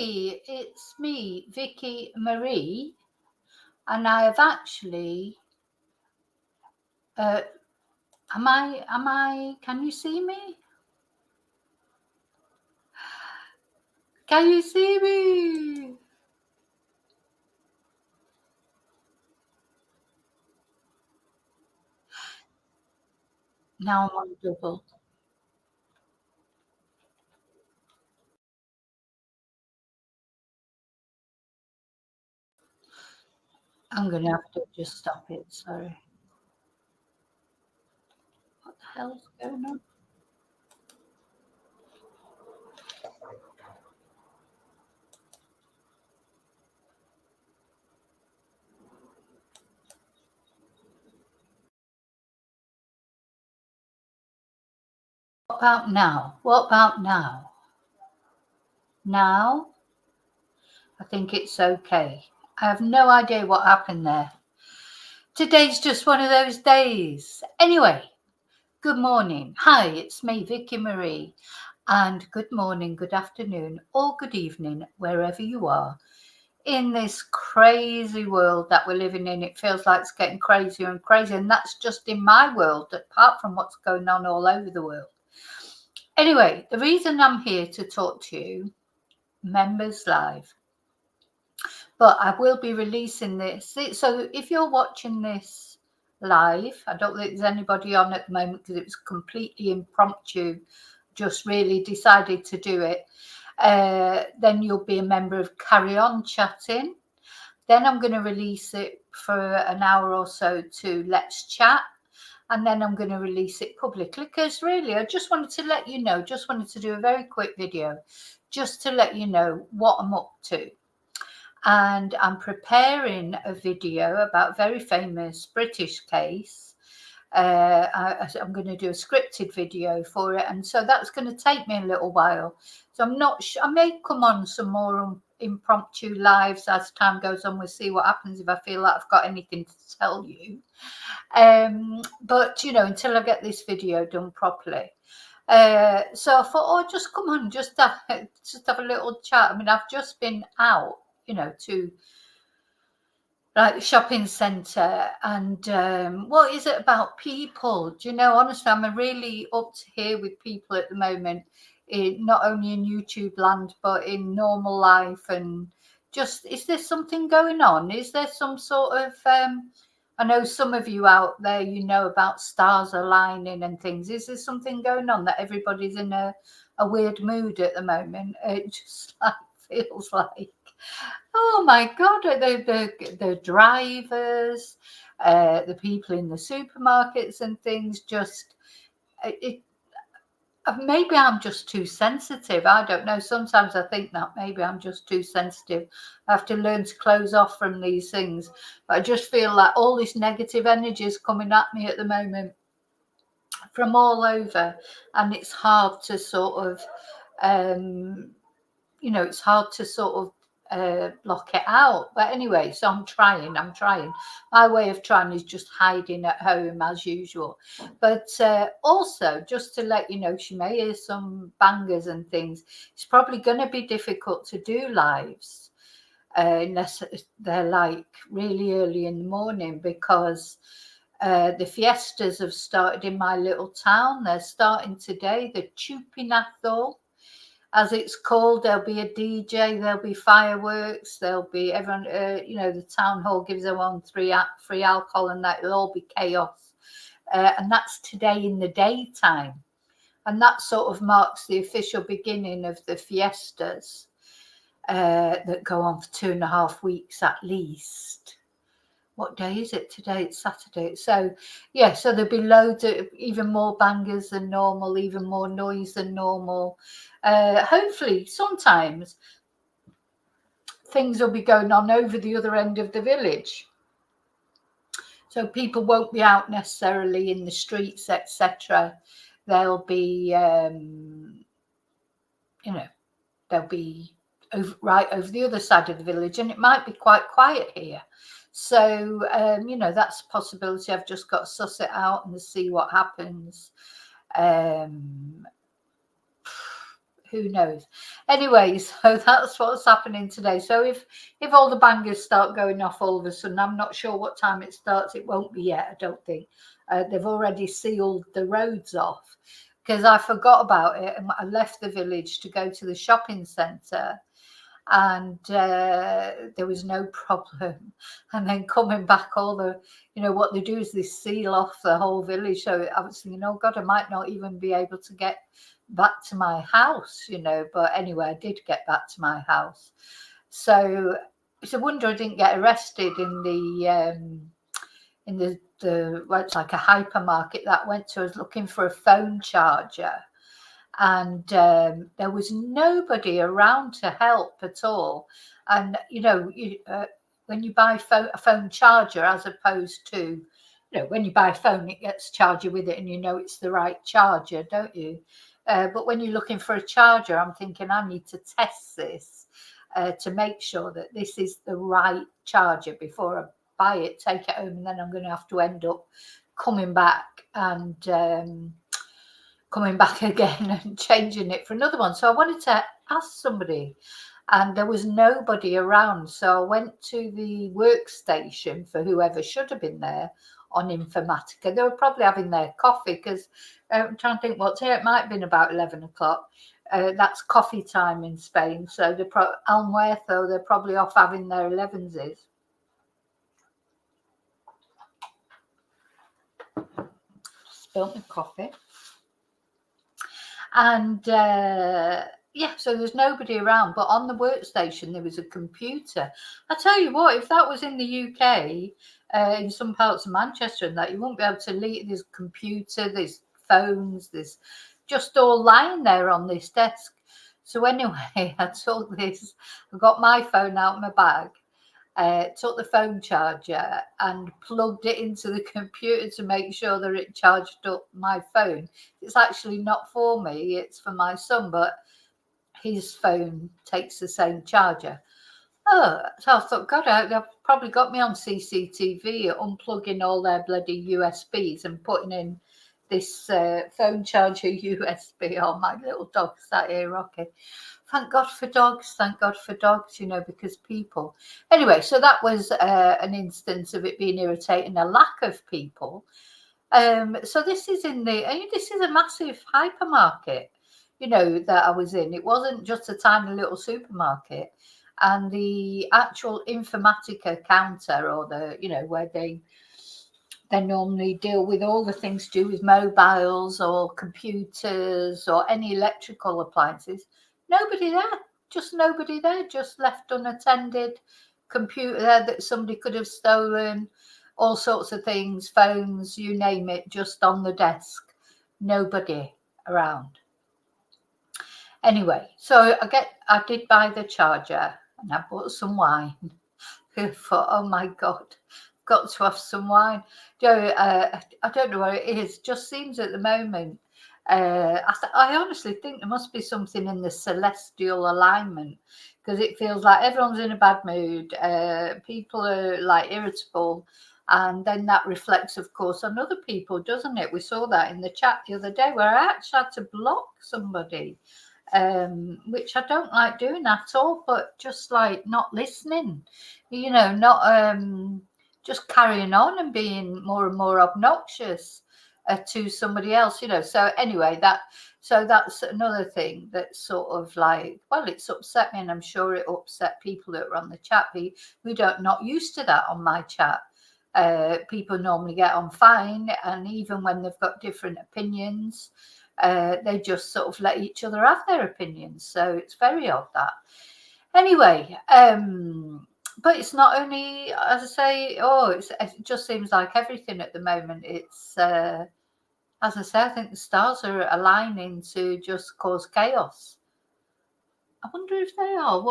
Hi, it's me, Vicky Marie, and I have actually. Can you see me? Can you see me? Now I'm on double. I'm gonna have to just stop it. Sorry. What the hell's going on? What about now? What about now? Now, I think it's okay. I have no idea what happened there. Today's just one of those days. Anyway, good morning. Hi, it's me, Vicky Marie. And good morning, good afternoon, or good evening, wherever you are in this crazy world that we're living in. It feels like it's getting crazier and crazier. And that's just in my world, apart from what's going on all over the world. Anyway, the reason I'm here to talk to you, members live, but I will be releasing this. So if you're watching this live, I don't think there's anybody on at the moment because it was completely impromptu, just really decided to do it. Then you'll be a member of Carry On Chatting. Then I'm going to release it for an hour or so to Let's Chat. And then I'm going to release it publicly because really I just wanted to let you know, just wanted to do a very quick video just to let you know what I'm up to. And I'm preparing a video about a very famous British case. I'm going to do a scripted video for it, and so that's going to take me a little while. So I'm not sure. I may come on some more impromptu lives as time goes on. We'll see what happens if I feel like I've got anything to tell you. But you know, until I get this video done properly. So I thought, oh, just come on, just have a little chat. I mean, I've just been out, you know, to like the shopping centre, and what is it about people? Do you know, honestly, I'm really up to here with people at the moment, not only in YouTube land, but in normal life. And just, is there something going on? Is there some sort of, I know some of you out there, you know about stars aligning and things. Is there something going on that everybody's in a weird mood at the moment? It just like feels like. Oh my God, the drivers, the people in the supermarkets and things, just, it, maybe I'm just too sensitive. I don't know. Sometimes I think that maybe I'm just too sensitive. I have to learn to close off from these things. But I just feel like all this negative energy is coming at me at the moment from all over. And it's hard to sort of, you know, it's hard to sort of block it out. But anyway, so I'm trying. My way of trying is just hiding at home as usual. But also, just to let you know, she may hear some bangers and things. It's probably going to be difficult to do lives unless they're like really early in the morning, because the fiestas have started in my little town. They're starting today, the Chupinathal, as it's called. There'll be a DJ, there'll be fireworks, there'll be everyone, you know, the town hall gives everyone free alcohol, and that will all be chaos. And that's today in the daytime. And that sort of marks the official beginning of the fiestas that go on for 2.5 weeks at least. What day is it today? It's Saturday. So yeah, so there'll be loads of even more bangers than normal, even more noise than normal. Hopefully sometimes things will be going on over the other end of the village, so people won't be out necessarily in the streets, etc. They'll be you know, they'll be right over the other side of the village, and it might be quite quiet here. So, you know, that's a possibility. I've just got to suss it out and see what happens. who knows? Anyway, so that's what's happening today. So if all the bangers start going off all of a sudden, I'm not sure what time it starts. It won't be yet, I don't think. They've already sealed the roads off because I forgot about it and I left the village to go to the shopping centre, and there was no problem. And then coming back, all the, what they do is they seal off the whole village. So I was thinking, oh God, I might not even be able to get back to my house, but anyway, I did get back to my house. So it's a wonder I didn't get arrested in the well, it's like a hypermarket that I went to. I was looking for a phone charger, and there was nobody around to help at all. And when you buy a phone charger, as opposed to when you buy a phone, it gets a charger with it and it's the right charger, don't you? But when you're looking for a charger, I'm thinking I need to test this to make sure that this is the right charger before I buy it, take it home, and then I'm going to have to end up coming back again and changing it for another one. So I wanted to ask somebody, and there was nobody around. So I went to the workstation for whoever should have been there on Informatica. They were probably having their coffee, because I'm trying to think what's here. It might have been about 11 o'clock. That's coffee time in Spain. So Almuerzo, they're probably off having their 11s. Spilt my coffee. And so there's nobody around, but on the workstation there was a computer. I tell you what, if that was in the UK, in some parts of Manchester and that, you won't be able to leave. There's a computer, there's phones, there's just all lying there on this desk. So anyway, I got my phone out of my bag, took the phone charger and plugged it into the computer to make sure that it charged up my phone. It's actually not for me, it's for my son, but his phone takes the same charger. So I thought, God, they've probably got me on CCTV unplugging all their bloody USBs and putting in this phone charger USB. Oh, my little dog sat here rocking. Thank God for dogs, because people. Anyway, so that was an instance of it being irritating, a lack of people. So this is this is a massive hypermarket, that I was in. It wasn't just a tiny little supermarket. And the actual Informatica counter, or where they normally deal with all the things to do with mobiles or computers or any electrical appliances. Nobody there, just left unattended. Computer there that somebody could have stolen, all sorts of things, phones, you name it, just on the desk. Nobody around. Anyway, so I did buy the charger and I bought some wine. I thought, oh my God, got to have some wine. I don't know what it is. Just seems at the moment. I honestly think there must be something in the celestial alignment, because it feels like everyone's in a bad mood. People are like irritable, and then that reflects, of course, on other people, doesn't it? We saw that in the chat the other day where I actually had to block somebody, which I don't like doing at all, but just like not listening, not just carrying on and being more and more obnoxious to somebody else, So anyway, that's another thing that's sort of like, well, it's upset me, and I'm sure it upset people that were on the chat. We don't not used to that on my chat. People normally get on fine, and even when they've got different opinions, they just sort of let each other have their opinions. So it's very odd that. Anyway, but it's not only, as I say, it just seems like everything at the moment. It's, as I say, I think the stars are aligning to just cause chaos. I wonder if they are.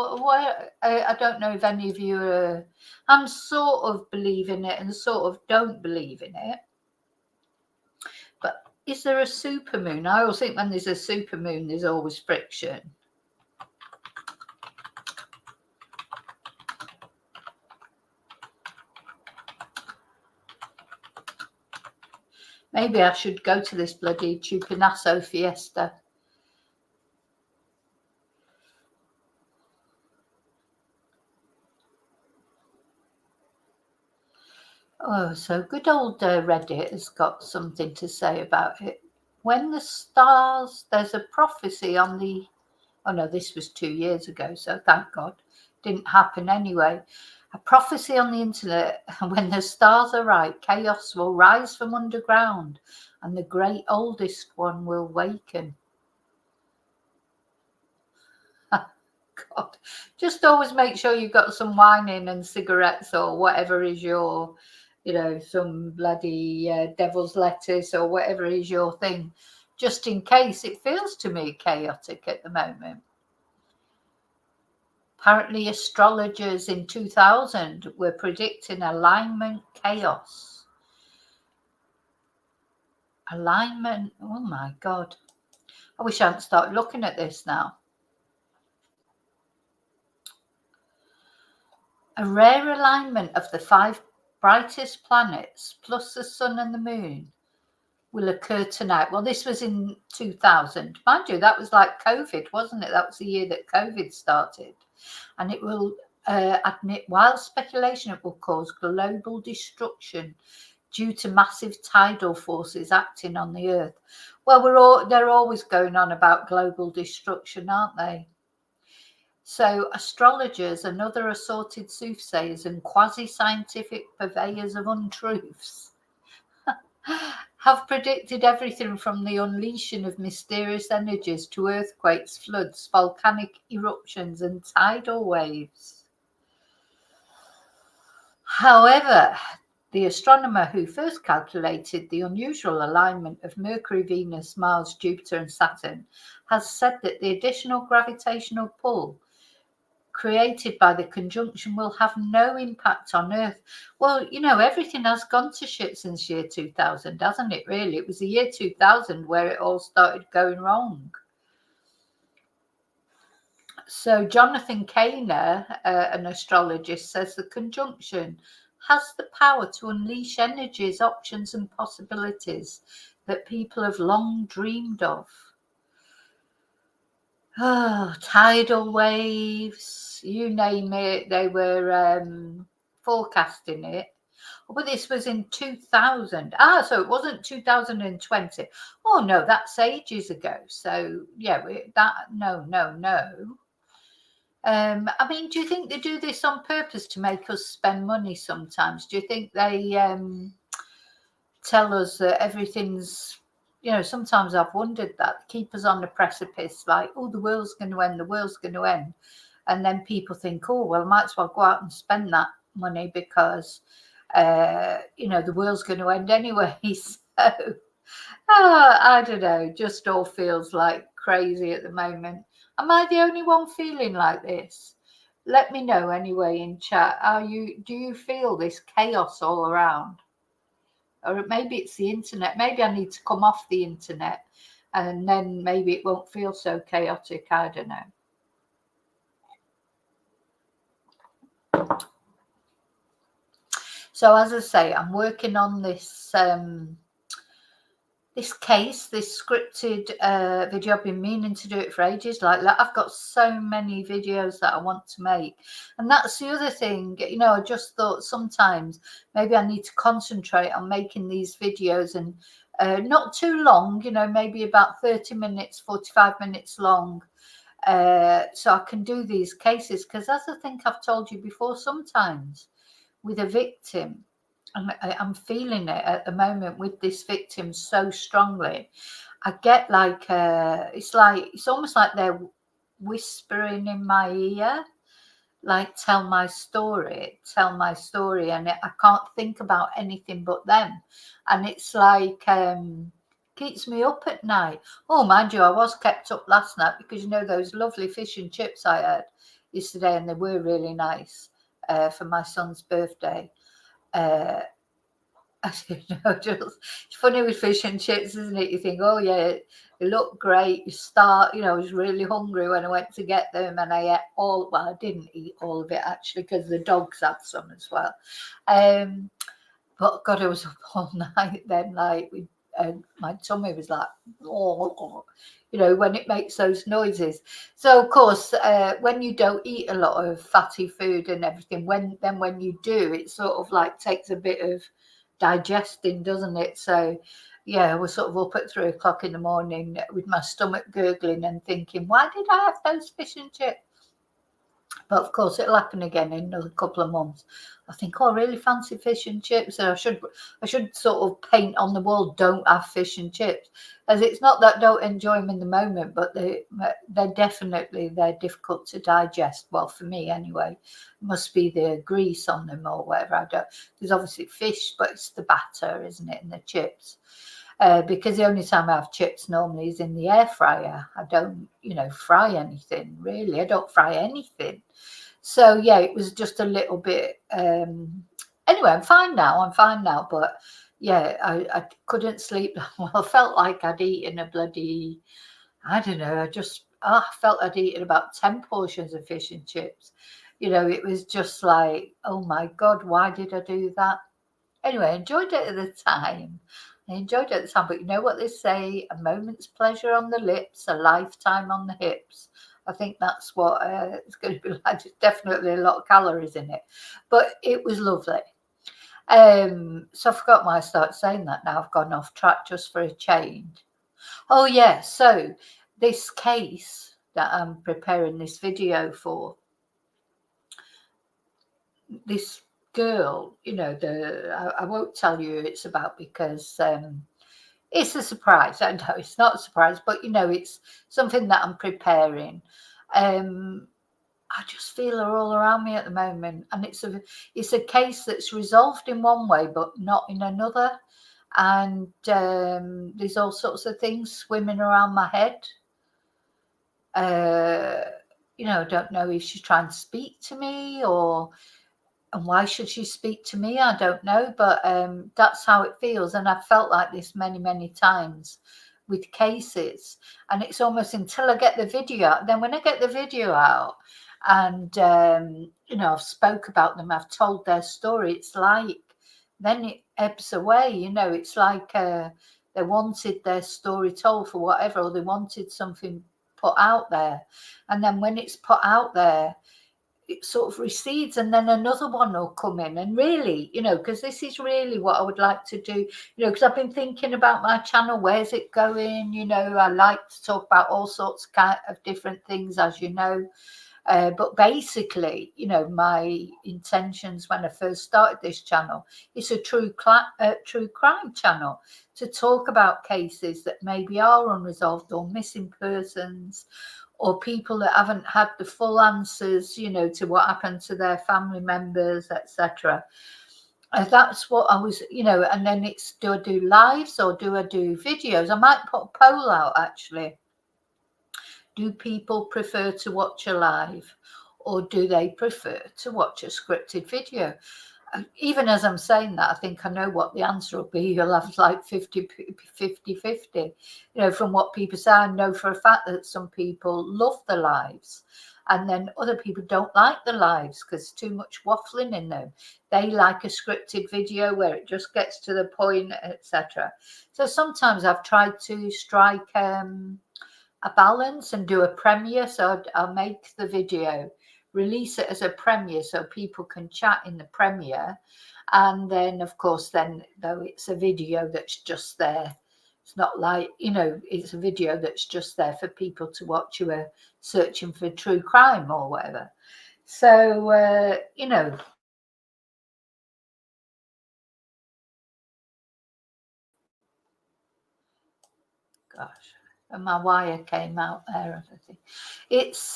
I don't know if any of you are. I'm sort of believing it and sort of don't believe in it. But is there a supermoon? I always think when there's a supermoon, there's always friction. Maybe I should go to this bloody Chupinazo fiesta. Oh, so good old Reddit has got something to say about it. When the stars, there's a prophecy on the, oh no, this was 2 years ago, so thank God. Didn't happen anyway. A prophecy on the internet: when the stars are right, chaos will rise from underground and the great oldest one will waken. God. Just always make sure you've got some wine in and cigarettes or whatever is your, some bloody devil's lettuce or whatever is your thing, just in case. It feels to me chaotic at the moment. Apparently, astrologers in 2000 were predicting alignment chaos. Alignment, oh my God. I wish I hadn't started looking at this now. A rare alignment of the 5 brightest planets plus the sun and the moon will occur tonight. Well, this was in 2000. Mind you, that was like COVID, wasn't it? That was the year that COVID started. And it will admit wild speculation it will cause global destruction due to massive tidal forces acting on the Earth. Well, they're always going on about global destruction, aren't they? So, astrologers and other assorted soothsayers and quasi-scientific purveyors of untruths have predicted everything from the unleashing of mysterious energies to earthquakes, floods, volcanic eruptions, and tidal waves. However, the astronomer who first calculated the unusual alignment of Mercury, Venus, Mars, Jupiter, and Saturn has said that the additional gravitational pull created by the conjunction will have no impact on Earth. Well, everything has gone to shit since year 2000, hasn't it, really? It was the year 2000 where it all started going wrong. So Jonathan Kaner, an astrologist, says the conjunction has the power to unleash energies, options, and possibilities that people have long dreamed of. Oh, tidal waves, you name it, they were forecasting it. But this was in 2000. So it wasn't 2020. Oh, no, that's ages ago. So, yeah, no. I mean, do you think they do this on purpose to make us spend money sometimes? Do you think they tell us that everything's, sometimes I've wondered that, keep us on the precipice, like, oh, the world's going to end, the world's going to end. And then people think, oh, well, I might as well go out and spend that money because, the world's going to end anyway. So, I don't know, just all feels like crazy at the moment. Am I the only one feeling like this? Let me know anyway in chat. Do you feel this chaos all around? Or maybe it's the internet. Maybe I need to come off the internet and then maybe it won't feel so chaotic. I don't know. So as I say, I'm working on this this scripted video. I've been meaning to do it for ages. Like I've got so many videos that I want to make. And that's the other thing, I just thought sometimes maybe I need to concentrate on making these videos and not too long, maybe about 30 minutes, 45 minutes long. So I can do these cases. Because as I think I've told you before, sometimes with a victim, I'm feeling it at the moment with this victim so strongly. I get like it's almost like they're whispering in my ear, like tell my story, and I can't think about anything but them, and it's like keeps me up at night. Oh, mind you, I was kept up last night because those lovely fish and chips I had yesterday, and they were really nice for my son's birthday. I don't know, just it's funny with fish and chips, isn't it? You think, oh yeah, they look great. You start, I was really hungry when I went to get them, and I ate all. Well, I didn't eat all of it actually because the dogs had some as well. But God, I was up all night then. Like my tummy was like, oh, when it makes those noises. So of course, when you don't eat a lot of fatty food and everything, when you do, it sort of like takes a bit of digesting, doesn't it? So yeah, we're sort of up at 3 o'clock in the morning with my stomach gurgling and thinking, why did I have those fish and chips? But of course, it'll happen again in another couple of months. I think, oh, I really fancy fish and chips. And I should sort of paint on the wall, don't have fish and chips. As it's not that I don't enjoy them in the moment, but they're difficult to digest. Well, for me anyway, it must be the grease on them or whatever. I don't. There's obviously fish, but it's the batter, isn't it, and the chips. Because the only time I have chips normally is in the air fryer. I don't, fry anything really. I don't fry anything. So yeah, it was just a little bit. Anyway, I'm fine now. But yeah, I couldn't sleep. Well, I felt like I'd eaten a bloody. I don't know. I felt I'd eaten about 10 portions of fish and chips. It was just like, oh my God, why did I do that? Anyway, I enjoyed it at the time. But you know what they say? A moment's pleasure on the lips, a lifetime on the hips. I think that's what it's going to be like. There's definitely a lot of calories in it, but it was lovely. So I forgot why I started saying that. Now I've gone off track just for a change. Oh yeah, so this case that I'm preparing this video for, this girl, I won't tell you who it's about because it's a surprise. I know it's not a surprise, but it's something that I'm preparing. Um, I just feel her all around me at the moment, and it's a case that's resolved in one way, but not in another. And there's all sorts of things swimming around my head. Uh, I don't know if she's trying to speak to me and why should she speak to me? I don't know, but that's how it feels. And I've felt like this many, many times with cases. And it's almost until I get the video out. Then when I get the video out and, I've spoke about them, I've told their story, it's like, then it ebbs away. It's like they wanted their story told for whatever, or they wanted something put out there. And then when it's put out there, it sort of recedes, and then another one will come in. And really, because this is really what I would like to do, because I've been thinking about my channel, where's it going? I like to talk about all sorts of different things, as you know. But basically, my intentions when I first started this channel, it's a true crime channel to talk about cases that maybe are unresolved, or missing persons, or people that haven't had the full answers, to what happened to their family members, etc. That's what I was, and then it's, do I do lives or do I do videos? I might put a poll out actually. Do people prefer to watch a live, or do they prefer to watch a scripted video? Even as I'm saying that, I think I know what the answer will be. You'll have like 50-50. From what people say, I know for a fact that some people love the lives, and then other people don't like the lives because too much waffling in them. They like a scripted video where it just gets to the point, etc. So sometimes I've tried to strike a balance and do a premiere. So I'll make the video, release it as a premiere so people can chat in the premiere. And then, of course, though it's a video that's just there, it's not like, it's a video that's just there for people to watch who are searching for true crime or whatever. So, gosh, and my wire came out there. I think it's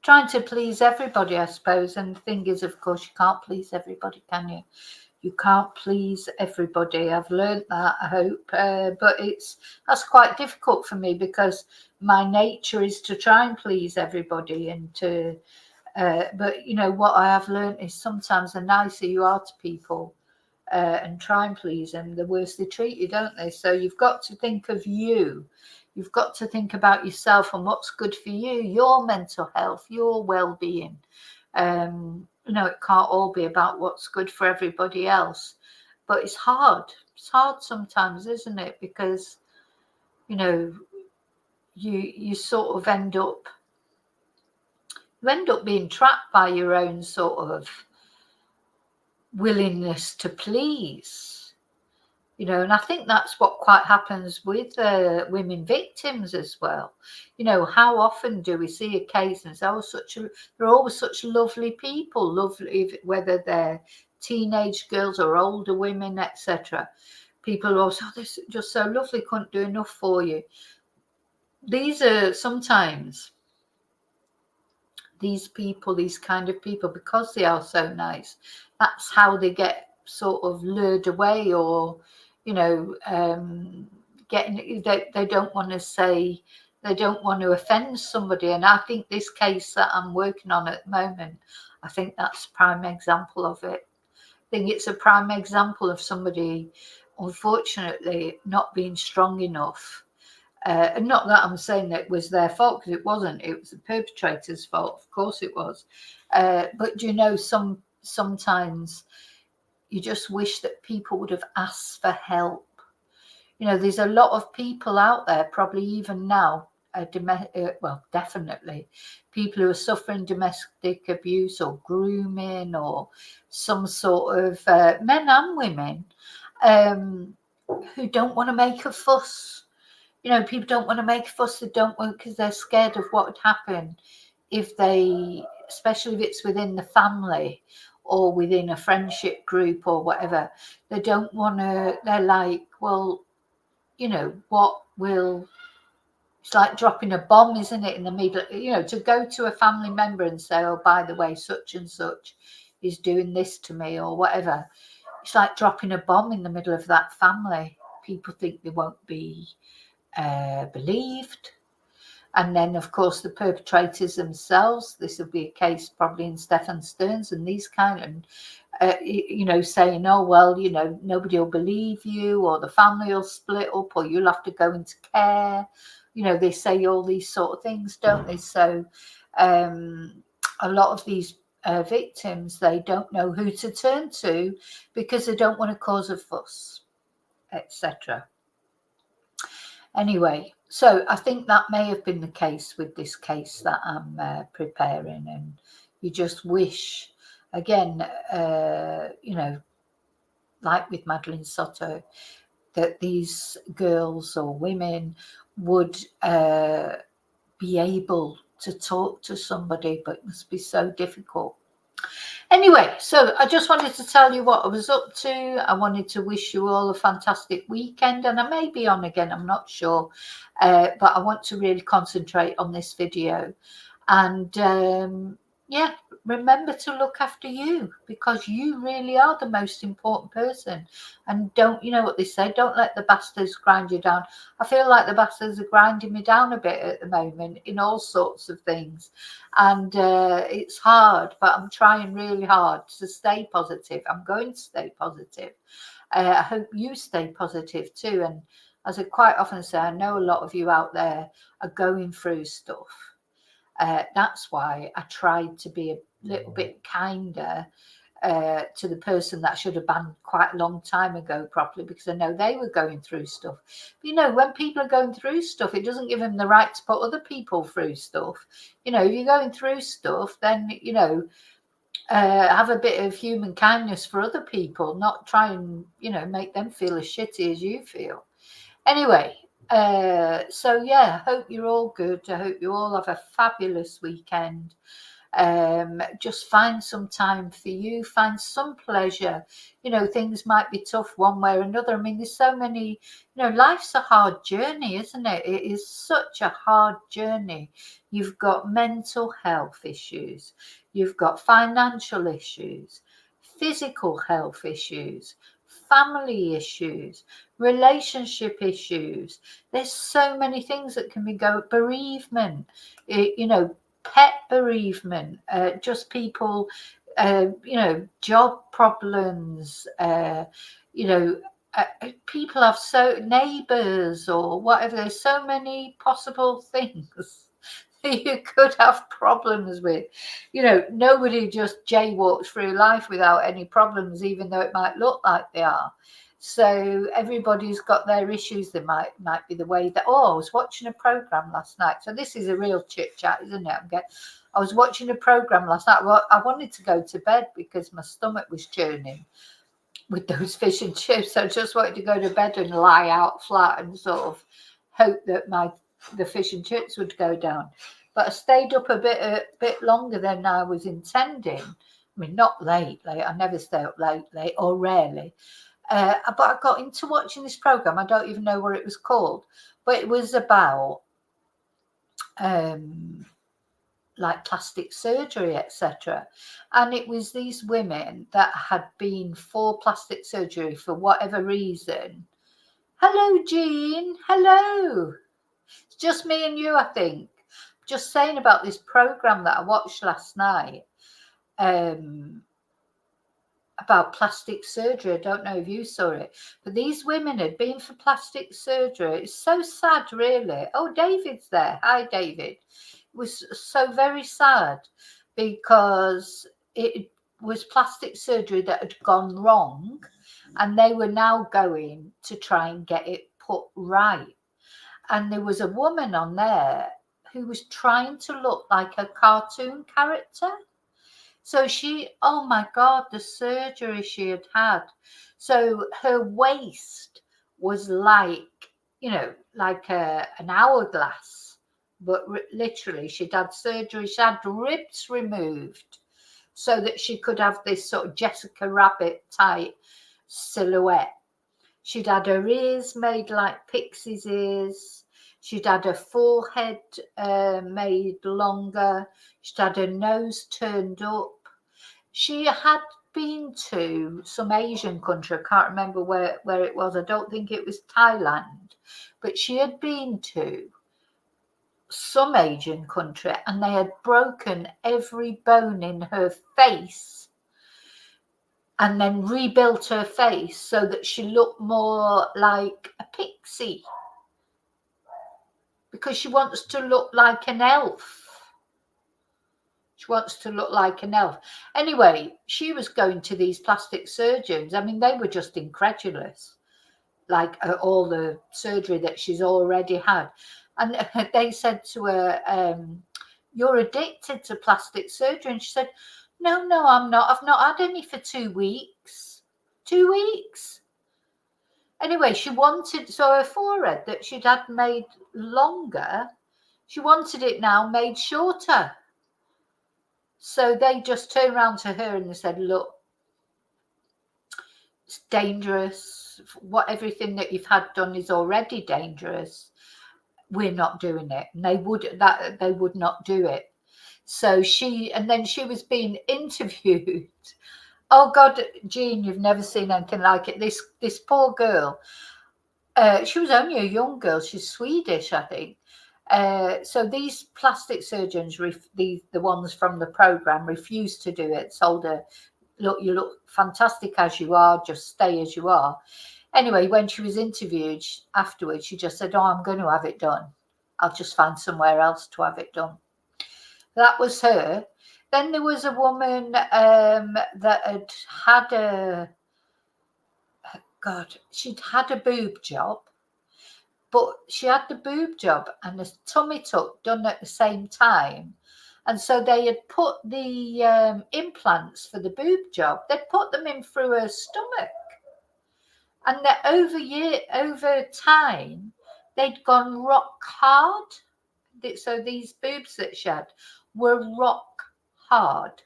trying to please everybody, I suppose. And the thing is, of course, you can't please everybody, can you? You can't please everybody. I've learned that, I hope. But that's quite difficult for me because my nature is to try and please everybody and to. But what I have learned is sometimes the nicer you are to people and try and please them, the worse they treat you, don't they? So you've got to think of you. You've got to think about yourself and what's good for you, your mental health, your well-being. It can't all be about what's good for everybody else. But it's hard. It's hard sometimes, isn't it? Because you know, you sort of end up being trapped by your own sort of willingness to please, you know. And I think that's what quite happens with women victims as well. You know, how often do we see a case and say, oh, they're always such lovely people, lovely, whether they're teenage girls or older women, etc. People are always, oh, they're just so lovely, couldn't do enough for you. These are sometimes these people, these kind of people, because they are so nice, that's how they get sort of lured away, or, you know, getting, they don't want to say, they don't want to offend somebody. And I think this case that I'm working on at the moment, I think that's a prime example of it. I think it's a prime example of somebody, unfortunately, not being strong enough. And not that I'm saying that it was their fault, because it wasn't. It was the perpetrator's fault. Of course it was. But you know, sometimes you just wish that people would have asked for help. You know, there's a lot of people out there, probably even now, well, definitely, people who are suffering domestic abuse or grooming or some sort of men and women who don't want to make a fuss. You know, people don't want to make a fuss. They don't want, because they're scared of what would happen if they, especially if it's within the family or within a friendship group or whatever. They don't want to, they're like, well, you know, what will, it's like dropping a bomb, isn't it, in the middle, you know, to go to a family member and say, oh, by the way, such and such is doing this to me or whatever. It's like dropping a bomb in the middle of that family. People think they won't be believed. And then, of course, the perpetrators themselves, this will be a case probably in Stefan Stearns and these kind of, you know, saying, oh, well, you know, nobody will believe you, or the family will split up, or you'll have to go into care. You know, they say all these sort of things, don't they? So a lot of these victims, they don't know who to turn to because they don't want to cause a fuss, etc. Anyway, so I think that may have been the case with this case that I'm preparing, and you just wish, again, you know, like with Madeline Soto, that these girls or women would be able to talk to somebody, but it must be so difficult. Anyway, so I just wanted to tell you what I was up to. I wanted to wish you all a fantastic weekend, and I may be on again, I'm not sure, but I want to really concentrate on this video. And yeah, remember to look after you, because you really are the most important person. And don't, you know what they say, don't let the bastards grind you down. I feel like the bastards are grinding me down a bit at the moment in all sorts of things, and it's hard, but I'm trying really hard to stay positive. I'm going to stay positive. I hope you stay positive too. And as I quite often say, I know a lot of you out there are going through stuff. That's why I tried to be a little bit kinder to the person that should have banned quite a long time ago properly, because I know they were going through stuff. But, you know, when people are going through stuff, it doesn't give them the right to put other people through stuff. You know, if you're going through stuff, then, you know, have a bit of human kindness for other people, not try and, you know, make them feel as shitty as you feel. Anyway, so yeah, I hope you're all good. I hope you all have a fabulous weekend. Just find some time for you, find some pleasure. You know, things might be tough one way or another. I mean, there's so many, you know, life's a hard journey, isn't it? It is such a hard journey. You've got mental health issues, you've got financial issues, physical health issues, family issues, relationship issues. There's so many things that can be bereavement, you know, pet bereavement, just people, you know, job problems, you know, people have neighbours or whatever. There's so many possible things that you could have problems with. You know, nobody just jaywalks through life without any problems, even though it might look like they are. So everybody's got their issues. There might be the way that, I was watching a program last night. So this is a real chit chat, isn't it? I was watching a program last night. Well, I wanted to go to bed because my stomach was churning with those fish and chips. I just wanted to go to bed and lie out flat and sort of hope that the fish and chips would go down. But I stayed up a bit longer than I was intending. I mean, not late. I never stay up late, or rarely. But I got into watching this program. I don't even know what it was called, but it was about like plastic surgery, etc. And it was these women that had been for plastic surgery for whatever reason. Hello, Jean. Hello. It's just me and you, I think. Just saying about this program that I watched last night. About plastic surgery. I don't know if you saw it, but these women had been for plastic surgery. It's so sad, really. Oh, David's there. Hi, David. It was so very sad because it was plastic surgery that had gone wrong, and they were now going to try and get it put right. And there was a woman on there who was trying to look like a cartoon character. So oh my God, the surgery she had had. So her waist was like, like an hourglass, but literally she'd had surgery. She had ribs removed so that she could have this sort of Jessica Rabbit type silhouette. She'd had her ears made like Pixie's ears. She'd had her forehead made longer. She'd had her nose turned up. She had been to some Asian country. I can't remember where it was. I don't think it was Thailand. But she had been to some Asian country and they had broken every bone in her face and then rebuilt her face so that she looked more like a pixie. Because she wants to look like an elf. She wants to look like an elf. Anyway, she was going to these plastic surgeons. I mean, they were just incredulous, like all the surgery that she's already had. And they said to her, you're addicted to plastic surgery. And she said, no, I'm not. I've not had any for 2 weeks. 2 weeks. Anyway, so her forehead that she'd had made longer, she wanted it now made shorter. So they just turned around to her and they said, look, it's dangerous. Everything that you've had done is already dangerous. We're not doing it. And they would not do it. So she was being interviewed. Oh God, Jean, you've never seen anything like it. This poor girl, she was only a young girl. She's Swedish, I think. So these plastic surgeons, the ones from the program, refused to do it. Told her, look, you look fantastic as you are. Just stay as you are. Anyway, when she was interviewed afterwards, she just said, oh, I'm going to have it done. I'll just find somewhere else to have it done. That was her. Then there was a woman that had she'd had a boob job. But she had the boob job and the tummy tuck done at the same time. And so they had put the implants for the boob job, they'd put them in through her stomach. And that over time, they'd gone rock hard. So these boobs that she had were rock hard.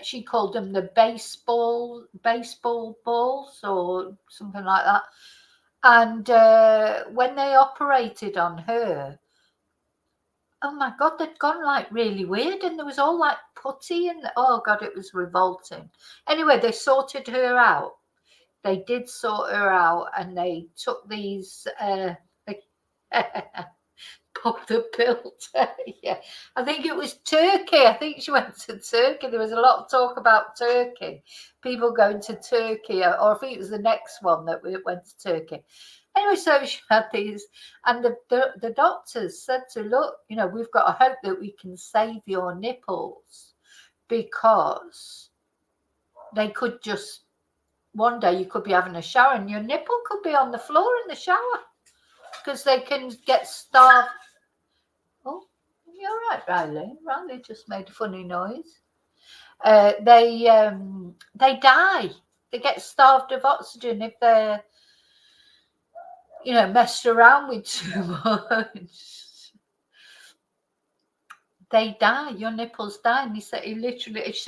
She called them the baseball balls or something like that. And when they operated on her, oh my God, they'd gone like really weird and there was all like putty and oh God, it was revolting. Anyway, they sorted her out. They did sort her out and they took these pop the pill. Yeah, I think it was Turkey. I think she went to Turkey. There was a lot of talk about Turkey, people going to Turkey, or I think it was the next one that went to Turkey. Anyway, so she had these, and the doctors said to her, look, we've got to hope that we can save your nipples because they could just one day you could be having a shower and your nipple could be on the floor in the shower because they can get starved. Oh, you're right, Riley. Riley just made a funny noise. They die. They get starved of oxygen if they're, messed around with too much. They die. Your nipples die. And he said,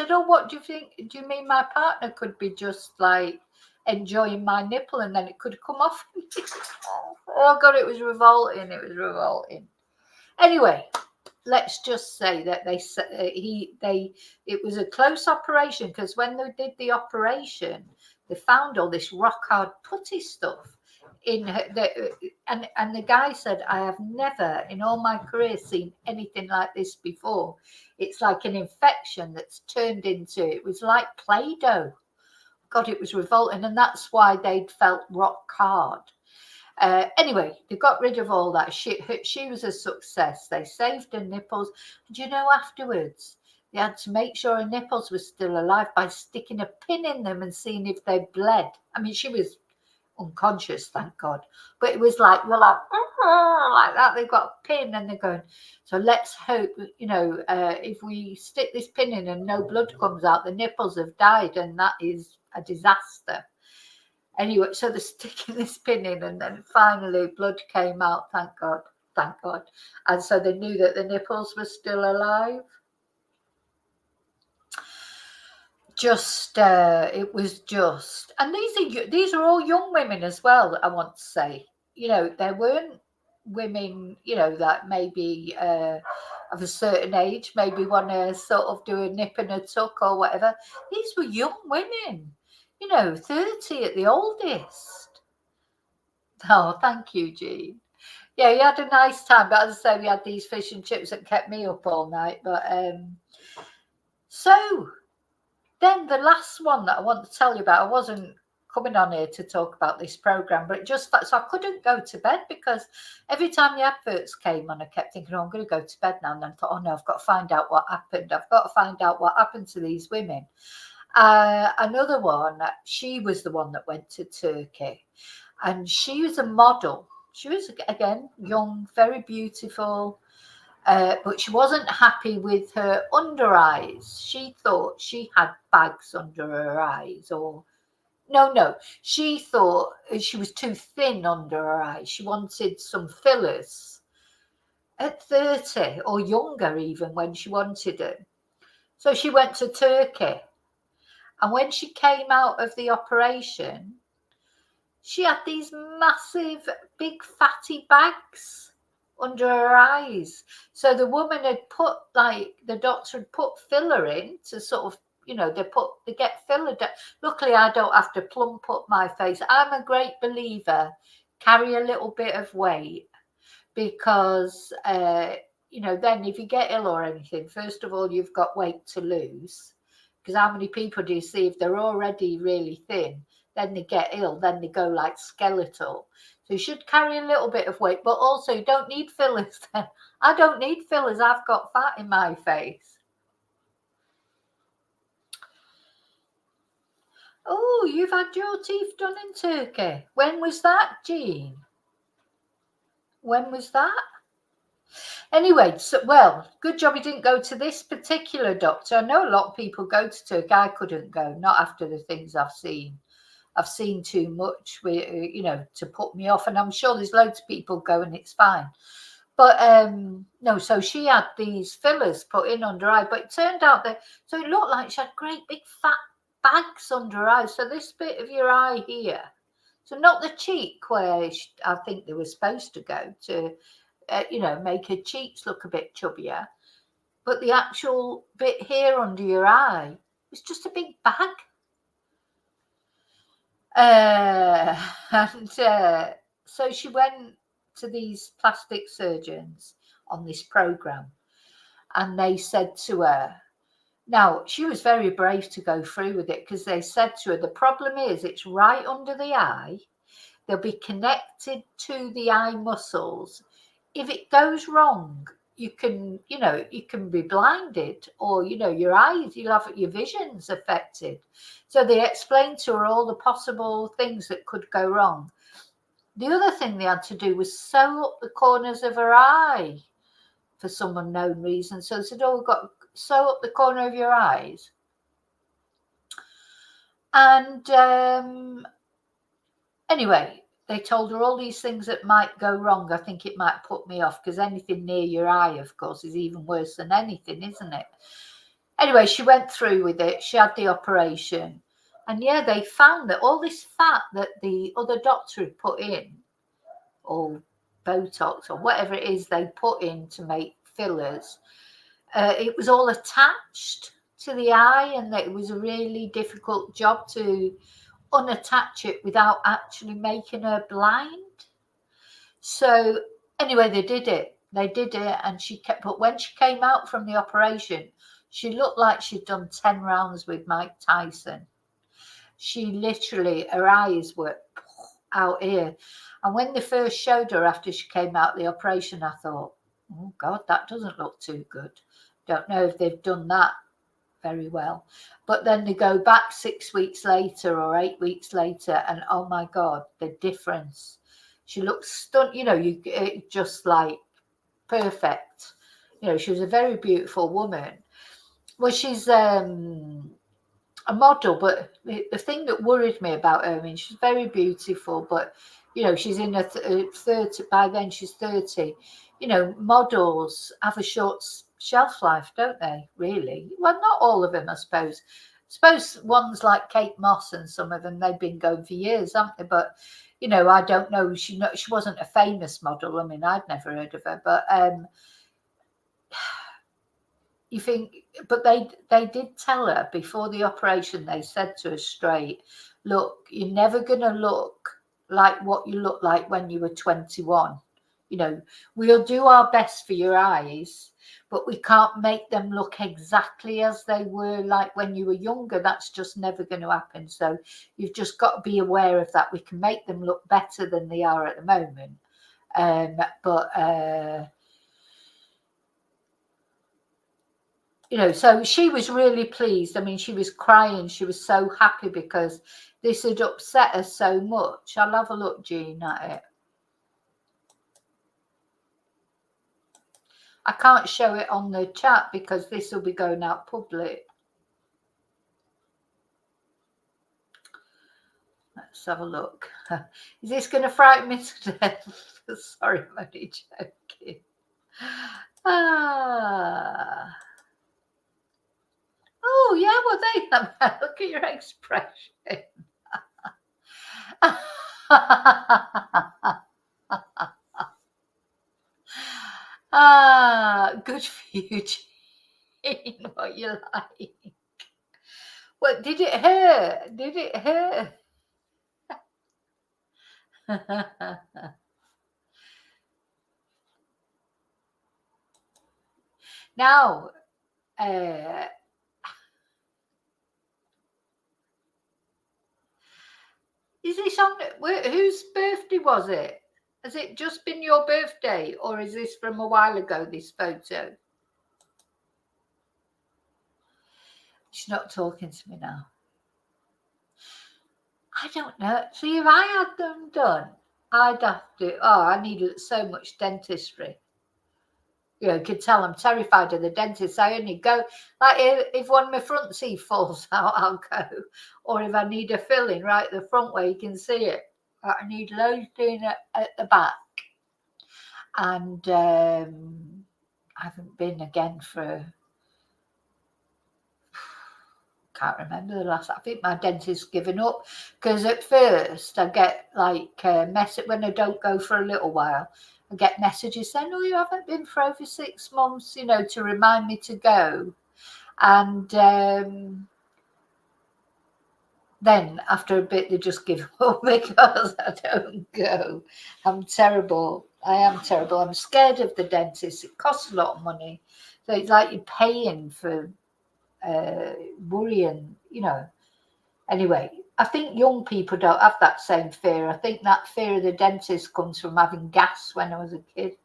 oh, what do you think? Do you mean my partner could be just like enjoying my nipple and then it could come off? Oh God, it was revolting. It was revolting. Anyway, let's just say that it was a close operation, because when they did the operation, they found all this rock hard putty stuff in her, and the guy said, I have never in all my career seen anything like this before. It's like an infection that's turned into, it was like Play-Doh. God, it was revolting, and that's why they'd felt rock hard. Anyway, they got rid of all that shit. She was a success. They saved her nipples. And afterwards, they had to make sure her nipples were still alive by sticking a pin in them and seeing if they bled. I mean, she was unconscious, thank God. But it was like, we're like that. They've got a pin and they're going, so let's hope, if we stick this pin in and no blood comes out, the nipples have died, and that is a disaster. Anyway, so they're sticking this pin in, and then finally blood came out, thank God. And so they knew that the nipples were still alive. It was just, and these are all young women as well, I want to say. There weren't women, that maybe of a certain age, maybe want to sort of do a nip and a tuck or whatever. These were young women, 30 at the oldest. Oh, thank you, Jean. Yeah, you had a nice time, but as I say, we had these fish and chips that kept me up all night. But so then the last one that I want to tell you about, I wasn't coming on here to talk about this program, but so I couldn't go to bed, because every time the adverts came on, I kept thinking, oh, I'm going to go to bed now. And then I thought, oh no, I've got to find out what happened. I've got to find out what happened to these women. Another one, she was the one that went to Turkey, and she was a model. She was, again, young, very beautiful. But she wasn't happy with her under eyes. She thought she had bags under her eyes, or no. She thought she was too thin under her eyes. She wanted some fillers at 30 or younger, even when she wanted it. So she went to Turkey. And when she came out of the operation, she had these massive, big, fatty bags under her eyes. So the woman had the doctor had put filler in to sort of, they get filler. Luckily, I don't have to plump up my face. I'm a great believer, carry a little bit of weight, because, then if you get ill or anything, first of all, you've got weight to lose. Because how many people do you see, if they're already really thin, then they get ill, then they go like skeletal. So you should carry a little bit of weight, but also you don't need fillers then. I don't need fillers. I've got fat in my face. Oh, you've had your teeth done in Turkey. When was that, Jean? When was that? Anyway, good job you didn't go to this particular doctor. I know a lot of people go to Turkey. I couldn't go, not after the things I've seen. I've seen too much, to put me off, and I'm sure there's loads of people go and it's fine. But no, so she had these fillers put in under her eye, but it turned out so it looked like she had great big fat bags under her eyes. So this bit of your eye here, so not the cheek where I think they were supposed to go to, make her cheeks look a bit chubbier, but the actual bit here under your eye was just a big bag. So she went to these plastic surgeons on this program, and they said to her, now she was very brave to go through with it, because they said to her, the problem is it's right under the eye. They'll be connected to the eye muscles. If it goes wrong, you can, you can be blinded, or, your eyes, you'll have your vision's affected. So they explained to her all the possible things that could go wrong. The other thing they had to do was sew up the corners of her eye for some unknown reason. So they said, oh, we've got to sew up the corner of your eyes. And anyway, they told her all these things that might go wrong. I think it might put me off, because anything near your eye, of course, is even worse than anything, isn't it? Anyway, she went through with it. She had the operation. And yeah, they found that all this fat that the other doctor had put in, or Botox, or whatever it is they put in to make fillers, it was all attached to the eye, and it was a really difficult job to unattach it without actually making her blind. So anyway, they did it, and she kept, but when she came out from the operation, she looked like she'd done 10 rounds with Mike Tyson. She literally, her eyes were out here. And when they first showed her after she came out the operation, I thought, oh God, that doesn't look too good. Don't know if they've done that very well. But then they go back 6 weeks later or 8 weeks later, and oh my God, the difference. She looks stunning, just like perfect. She was a very beautiful woman. Well, she's a model, but the thing that worried me about her, I mean, she's very beautiful, but she's in her 30, by then she's 30. Models have a short shelf life, don't they, really? Well, not all of them, I suppose. Ones like Kate Moss and some of them, they've been going for years, haven't they? But I don't know. She wasn't a famous model. I mean, I'd never heard of her, but you think, but they did tell her before the operation. They said to her straight, look, you're never going to look like what you look like when you were 21. We'll do our best for your eyes, but we can't make them look exactly as they were like when you were younger. That's just never going to happen. So you've just got to be aware of that. We can make them look better than they are at the moment. So she was really pleased. I mean, she was crying. She was so happy because this had upset her so much. I'll have a look, Jean, at it. I can't show it on the chat because this will be going out public. Let's have a look. Is this going to frighten me to death? Sorry, I'm only joking. Oh, yeah, well, there you have. Look at your expression. Good for you, Jean. What you like? What, did it hurt? Did it hurt? Now, is this on, whose birthday was it? Has it just been your birthday, or is this from a while ago, this photo? She's not talking to me now. I don't know. See, if I had them done, I'd have to, I needed so much dentistry. You could tell I'm terrified of the dentist. I only go, like, if one of my front teeth falls out, I'll go. Or if I need a filling right at the front where you can see it. I need loads doing at the back. And I haven't been again for, can't remember the last. I think my dentist's given up, because at first I get like when I don't go for a little while, I get messages saying, oh, you haven't been for over 6 months, to remind me to go. And then after a bit they just give up because I don't go. I'm terrible. I am terrible. I'm scared of the dentist. It costs a lot of money. So it's like you're paying for worrying, Anyway, I think young people don't have that same fear. I think that fear of the dentist comes from having gas when I was a kid.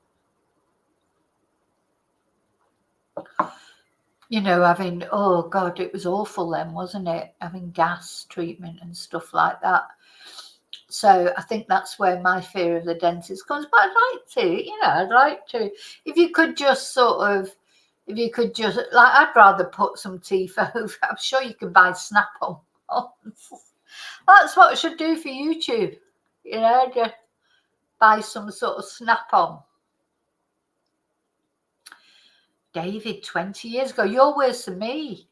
you know, having, oh God, it was awful then, wasn't it? Having gas treatment and stuff like that. So I think that's where my fear of the dentist comes. But I'd like to, you know, I'd like to. If you could just sort of, if you could just, like, I'd rather put some teeth over. I'm sure you can buy Snap-on. That's what I should do for YouTube. You know, just buy some sort of Snap-on. David, 20 years ago. You're worse than me.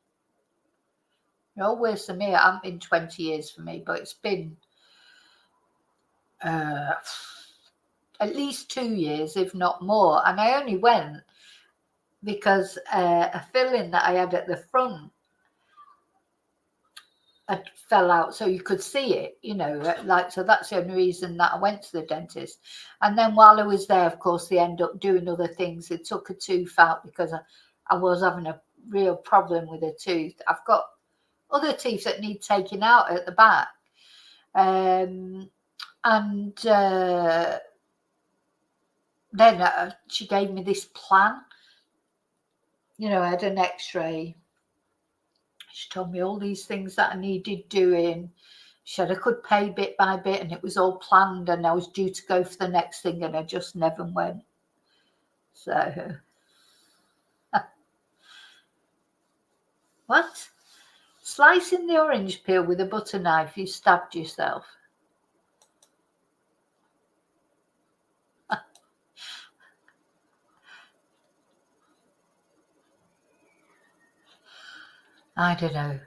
You're worse than me. It hasn't been 20 years for me, but it's been at least 2 years, if not more. And I only went because a filling that I had at the front had fell out, so you could see it, you know, like, so that's the only reason that I went to the dentist. And then while I was there, of course, they end up doing other things. They took a tooth out because I was having a real problem with a tooth. I've got other teeth that need taking out at the back. And then she gave me this plan. You know, I had an x-ray. She told me all these things that I needed doing. She said I could pay bit by bit, and it was all planned, and I was due to go for the next thing, and I just never went. So, what? Slicing the orange peel with a butter knife, you stabbed yourself. I don't know.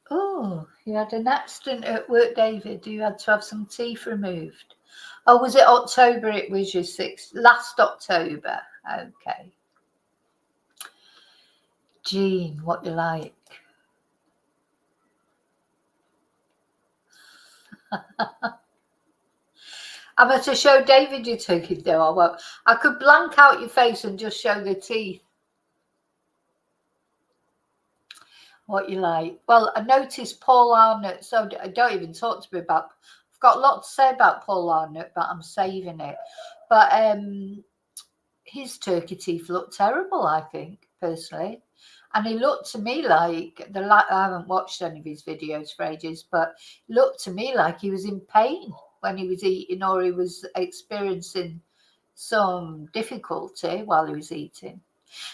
Oh, you had an accident at work, David. You had to have some teeth removed. Oh, was it October? It was your last October. Okay. Jean, what you like? I'm going to show David you took it though. I won't. I could blank out your face and just show the teeth. What you like? Well, I noticed Paul Arnott. So don't even talk to me about. I've got a lot to say about Paul Arnott, but I'm saving it. But his turkey teeth look terrible, I think, personally. And he looked to me like I haven't watched any of his videos for ages, but it looked to me like he was in pain when he was eating, or he was experiencing some difficulty while he was eating.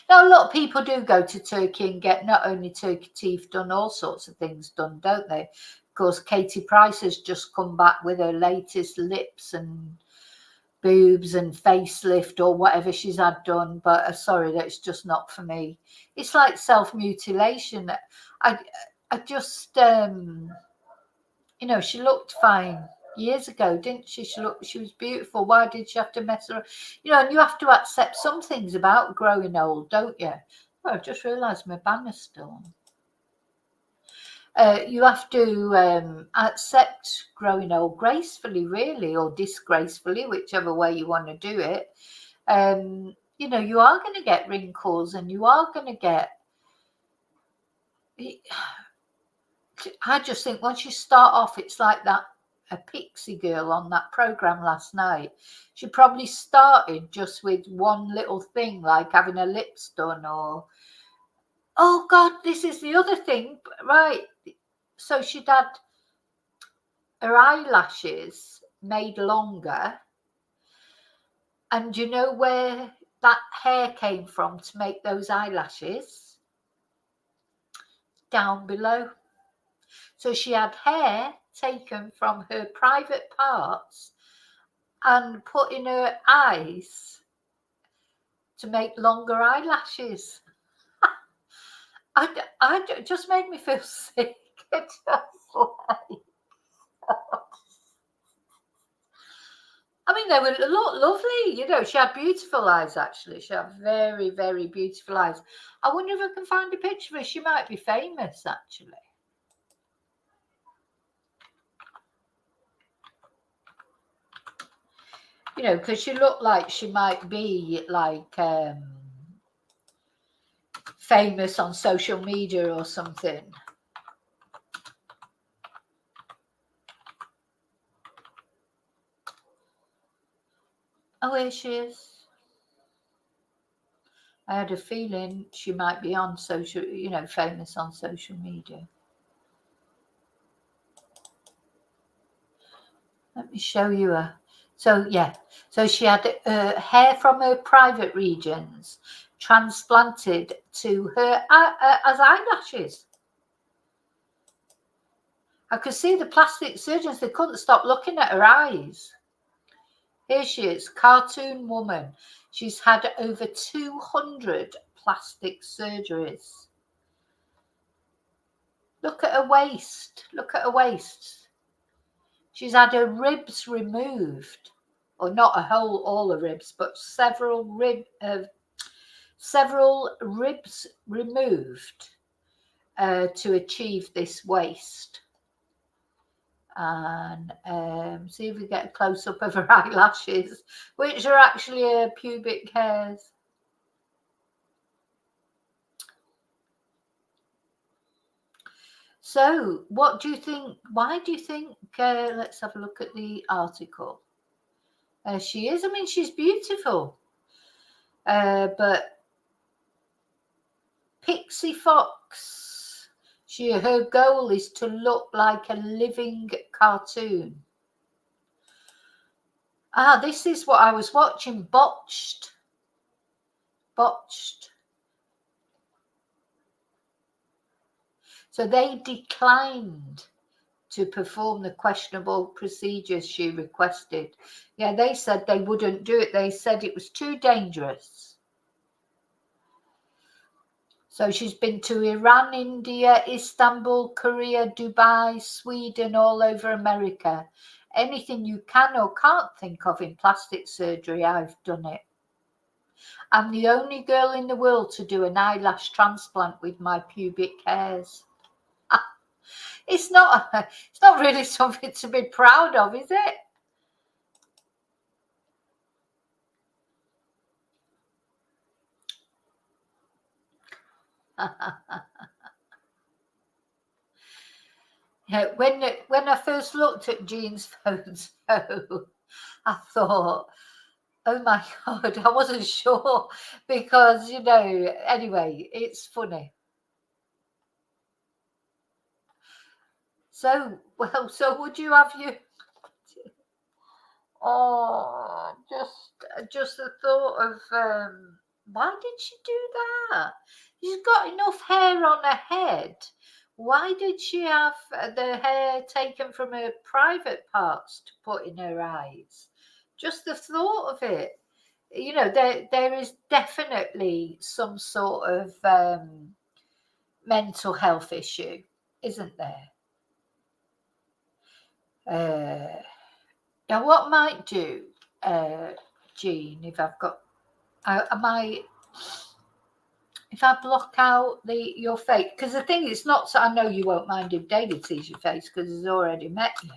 Now, a lot of people do go to Turkey and get not only turkey teeth done, all sorts of things done, don't they? Of course, Katie Price has just come back with her latest lips and boobs and facelift or whatever she's had done, but sorry, that's just not for me. It's like self-mutilation. I just you know, she looked fine years ago, didn't she? She was beautiful. Why did she have to mess her up? You know, and you have to accept some things about growing old, don't you? Oh, I just realised my banner's still on. You have to accept growing old gracefully, really, or disgracefully, whichever way you want to do it. You know, you are going to get wrinkles, and you are going to get. I just think once you start off, it's like that a pixie girl on that program last night. She probably started just with one little thing, like having her lips done, or oh God, this is the other thing, right? So she'd had her eyelashes made longer, and you know where that hair came from to make those eyelashes? Down below. So she had hair taken from her private parts and put in her eyes to make longer eyelashes. It just made me feel sick. It's just like, I mean, they were a lot lovely. You know, she had beautiful eyes, actually. She had very, very beautiful eyes. I wonder if I can find a picture of her. She might be famous, actually. You know, because she looked like she might be like famous on social media or something. Oh, here she is. I had a feeling she might be on social, famous on social media. Let me show you her. So, yeah. So she had hair from her private regions transplanted to her as eyelashes. I could see the plastic surgeons, they couldn't stop looking at her eyes. Here she is, cartoon woman. She's had over 200 plastic surgeries. Look at her waist. Look at her waist. She's had her ribs removed. Or not all the ribs, but several ribs removed to achieve this waist. And see if we get a close-up of her eyelashes, which are actually her pubic hairs. So what do you think? Why do you think? Let's have a look at the article. She is. I mean, she's beautiful. But Pixie Fox, her goal is to look like a living cartoon. This is what I was watching. Botched. So they declined to perform the questionable procedures she requested. Yeah, they said they wouldn't do it. They said it was too dangerous. So she's been to Iran, India, Istanbul, Korea, Dubai, Sweden, all over America. Anything you can or can't think of in plastic surgery, I've done it. I'm the only girl in the world to do an eyelash transplant with my pubic hairs. It's not really something to be proud of, is it? Yeah, when I first looked at Jean's photo, I thought, oh my God, I wasn't sure because, anyway, it's funny. So would you have you? Oh, just the thought of why did she do that? She's got enough hair on her head. Why did she have the hair taken from her private parts to put in her eyes? Just the thought of it. There is definitely some sort of mental health issue, isn't there? Now, what I might do, Jean, if I've got, if I block out your face, because the thing is not, so I know you won't mind if David sees your face because he's already met you.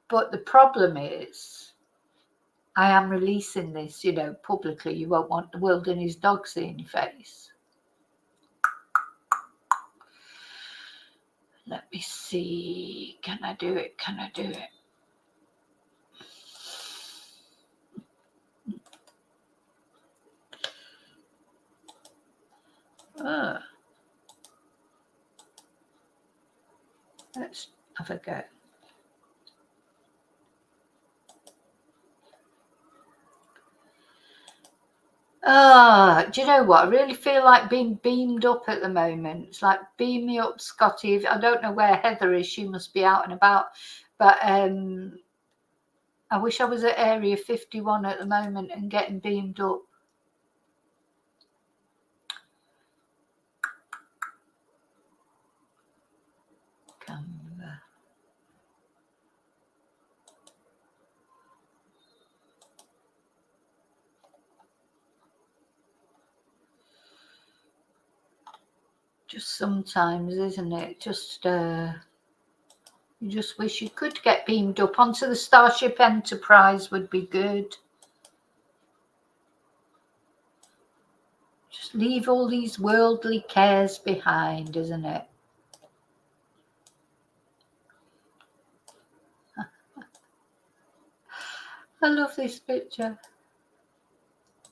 But the problem is, I am releasing this, publicly. You won't want the world and his dog seeing your face. Let me see. Can I do it? Let's have a go. Do you know what? I really feel like being beamed up at the moment. It's like, beam me up, Scotty. I don't know where Heather is. She must be out and about. But I wish I was at Area 51 at the moment and getting beamed up. Just sometimes, isn't it? Just you just wish you could get beamed up onto the Starship Enterprise. Would be good. Just leave all these worldly cares behind, isn't it? I love this picture.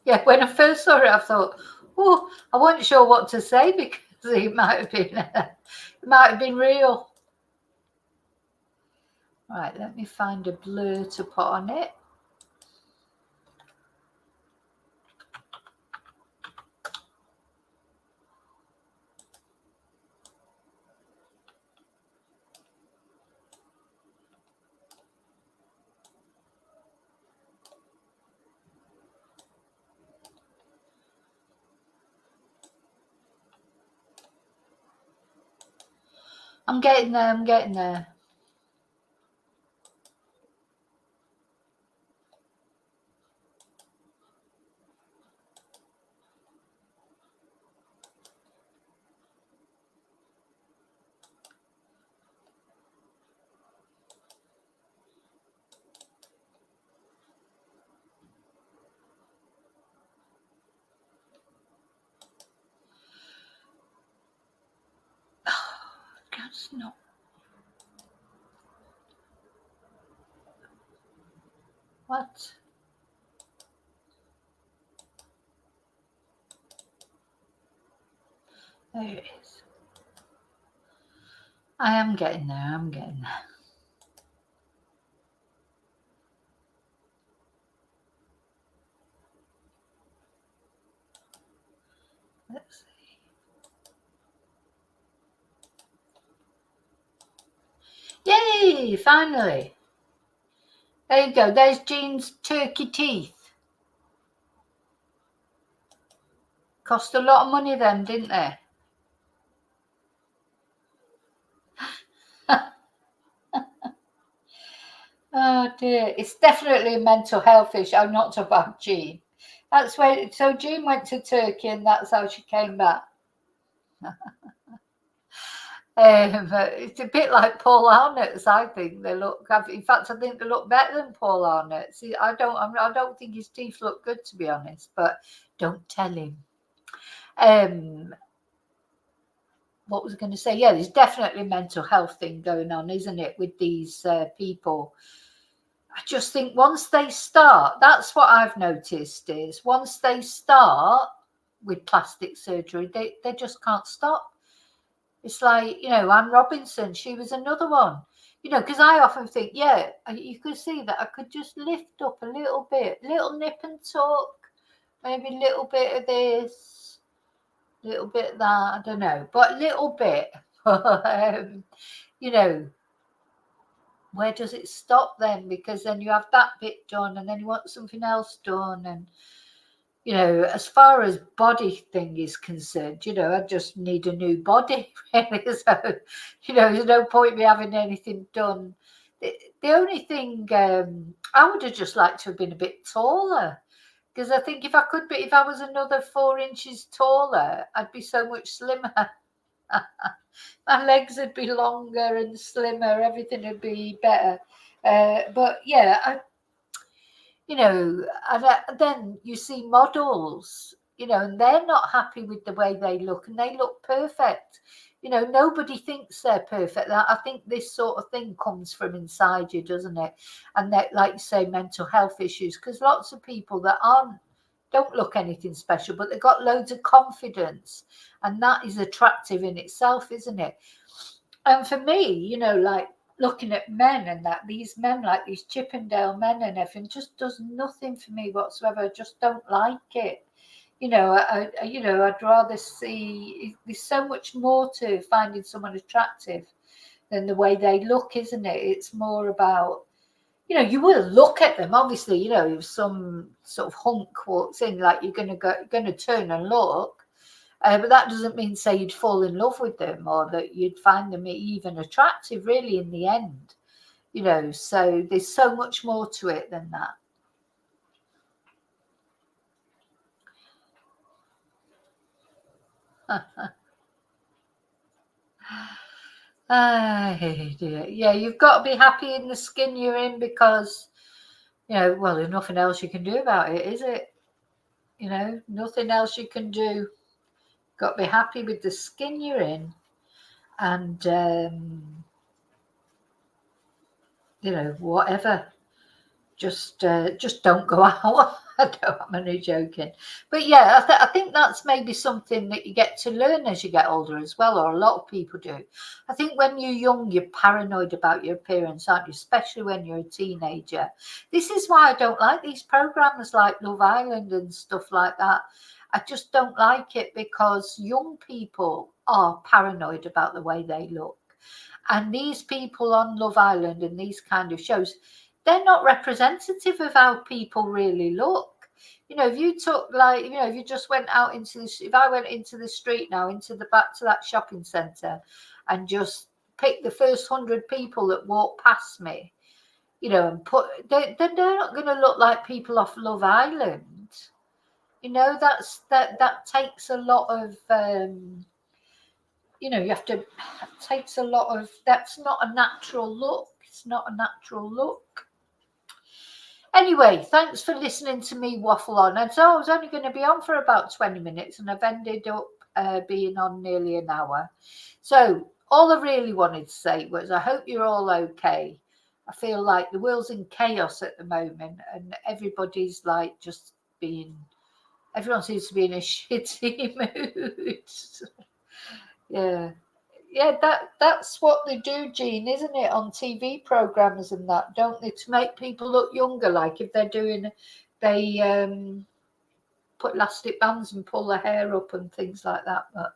Yeah, when I first saw it, I thought, oh, I wasn't sure what to say because it might have been real. Right, let me find a blur to put on it. I'm getting there, I'm getting there. That's not. What? There it is. I am getting there, I'm getting there. Let's see. Yay, finally. There you go, there's Jean's turkey teeth. Cost a lot of money then, didn't they? Oh dear, it's definitely a mental health issue. I'm not talking about Jean. That's where, so Jean went to Turkey and that's how she came back. It's a bit like Paul Arnott's. I think they look. In fact, I think they look better than Paul Arnott. See, I don't think his teeth look good, to be honest. But don't tell him. What was I going to say? Yeah, there's definitely a mental health thing going on, isn't it, with these people? I just think once they start, that's what I've noticed is once they start with plastic surgery, they just can't stop. It's like, Anne Robinson, she was another one, because I often think, yeah, you could see that I could just lift up a little bit, little nip and tuck, maybe a little bit of this, little bit of that, I don't know, but a little bit. you know, where does it stop then? Because then you have that bit done and then you want something else done. And, as far as body thing is concerned, I just need a new body, really. So, there's no point me having anything done. The only thing I would have just liked to have been a bit taller. Because I think if I was another 4 inches taller, I'd be so much slimmer. My legs would be longer and slimmer. Everything would be better. But yeah, and then you see models, and they're not happy with the way they look, and they look perfect. Nobody thinks they're perfect. I think this sort of thing comes from inside you, doesn't it? And that, like you say, mental health issues, because lots of people that don't look anything special, but they've got loads of confidence, and that is attractive in itself, isn't it? And for me, like looking at men and that these men, like these Chippendale men and everything, just does nothing for me whatsoever. I just don't like it. I'd rather see. There's so much more to finding someone attractive than the way they look, isn't it? It's more about, you will look at them, obviously. If some sort of hunk walks in, like you're going to turn and look. But that doesn't mean say you'd fall in love with them or that you'd find them even attractive, really, in the end. So there's so much more to it than that. Dear. Yeah, you've got to be happy in the skin you're in because, well, there's nothing else you can do about it, is it? Nothing else you can do. Got to be happy with the skin you're in. And, whatever. just don't go out. I'm only joking, but yeah, I think that's maybe something that you get to learn as you get older as well, or a lot of people do. I think when you're young, you're paranoid about your appearance, aren't you? Especially when you're a teenager. This is why I don't like these programs like Love Island and stuff like that. I just don't like it because young people are paranoid about the way they look. And these people on Love Island and these kind of shows, they're not representative of how people really look. If you took if you just went out into this, if I went into the street now, into the back to that shopping centre and just picked the first 100 people that walk past me, and they're not going to look like people off Love Island. That takes a lot of, you have to, it takes a lot of, that's not a natural look. It's not a natural look. Anyway, thanks for listening to me waffle on. And so I was only going to be on for about 20 minutes and I've ended up being on nearly an hour. So all I really wanted to say was I hope you're all okay. I feel like the world's in chaos at the moment and everybody's like just being, everyone seems to be in a shitty mood. Yeah, that's what they do, Jean, isn't it? On TV programs and that, don't they? To make people look younger, like if they put elastic bands and pull their hair up and things like that. But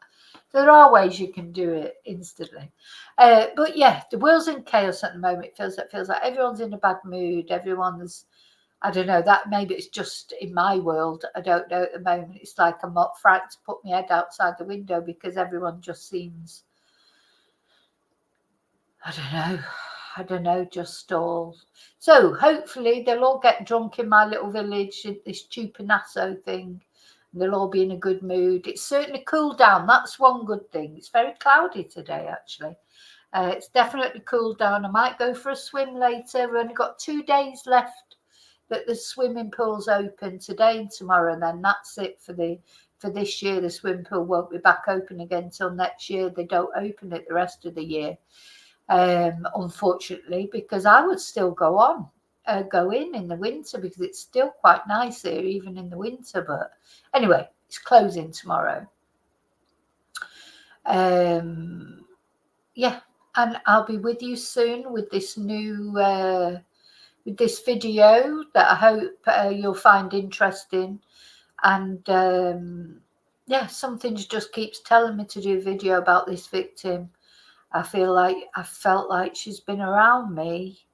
there are ways you can do it instantly. But yeah, the world's in chaos at the moment. It feels like everyone's in a bad mood. Everyone's, I don't know, that maybe it's just in my world. I don't know at the moment. It's like I'm not frightened to put my head outside the window because everyone just seems, I don't know, just all. So hopefully they'll all get drunk in my little village, this Chupinasso thing. And they'll all be in a good mood. It's certainly cooled down. That's one good thing. It's very cloudy today, actually. It's definitely cooled down. I might go for a swim later. We've only got 2 days left that the swimming pool's open, today and tomorrow, and then that's it for this year. The swimming pool won't be back open again till next year. They don't open it the rest of the year. Unfortunately, because I would still go in the winter because it's still quite nice here even in the winter. But anyway, it's closing tomorrow. Yeah, and I'll be with you soon with this new with this video that I hope you'll find interesting. And yeah, something just keeps telling me to do a video about this victim. I felt like she's been around me.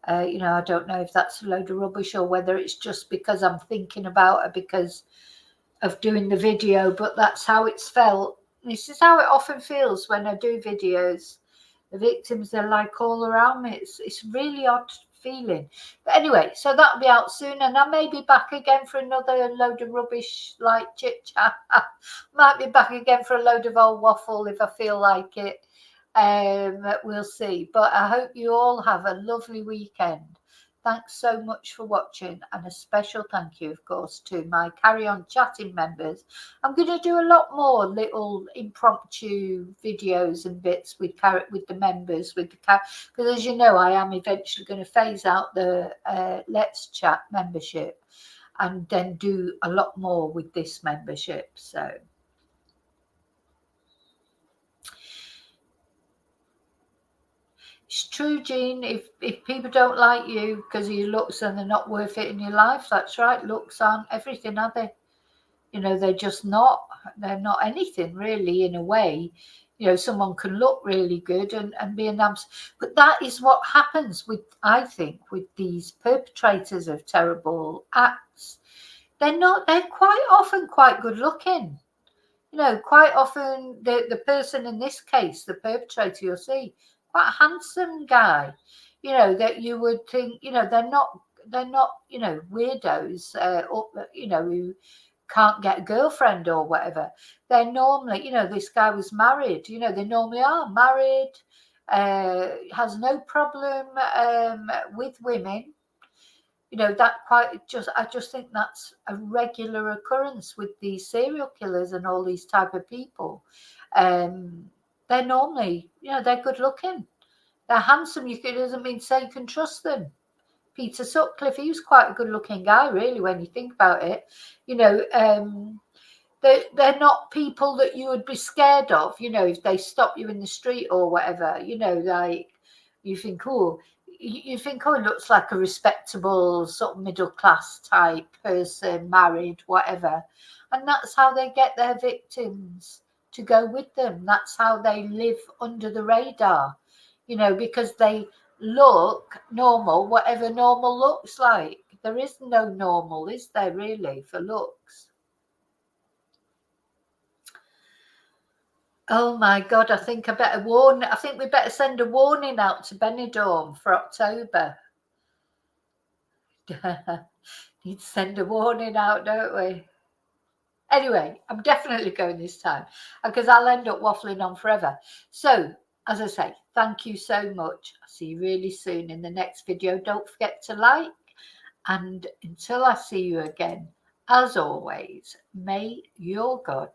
I don't know if that's a load of rubbish or whether it's just because I'm thinking about her because of doing the video, but that's how it's felt. This is how it often feels when I do videos. The victims, they're like all around me. It's really odd feeling. But anyway, so that'll be out soon, and I may be back again for another load of rubbish like chit chat. Might be back again for a load of old waffle if I feel like it. We'll see. But I hope you all have a lovely weekend. Thanks so much for watching, and a special thank you, of course, to my Carry On Chatting members. I'm going to do a lot more little impromptu videos and bits with the members, because as you know, I am eventually going to phase out the Let's Chat membership and then do a lot more with this membership. So it's true, Jean. If people don't like you because of your looks, then they're not worth it in your life. That's right. Looks aren't everything, are they? They're just not. They're not anything really, in a way. Someone can look really good and be an abs, but that is what happens with, I think, with these perpetrators of terrible acts. They're not. They're quite often quite good looking. Quite often the person in this case, the perpetrator, you'll see, quite a handsome guy, that you would think, they're not, weirdos, or, who can't get a girlfriend or whatever. They're normally, this guy was married, they normally are married, has no problem with women. I just think that's a regular occurrence with these serial killers and all these type of people. They're normally, they're good looking, they're handsome. It doesn't mean to say you can trust them. Peter Sutcliffe, he was quite a good looking guy, really, when you think about it. You know, they're not people that you would be scared of, you know, if they stop you in the street or whatever, you know, like you think, oh, he looks like a respectable sort of middle class type person, married, whatever. And that's how they get their victims to go with them. That's how they live under the radar, you know, because they look normal, whatever normal looks like. There is no normal, is there, really, for looks? Oh my God, I think we better send a warning out to Benidorm for October. Need to send a warning out, don't we? Anyway, I'm definitely going this time because I'll end up waffling on forever. So, as I say, thank you so much. I'll see you really soon in the next video. Don't forget to like, and until I see you again, as always, may your God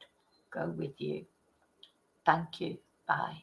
go with you. Thank you. Bye.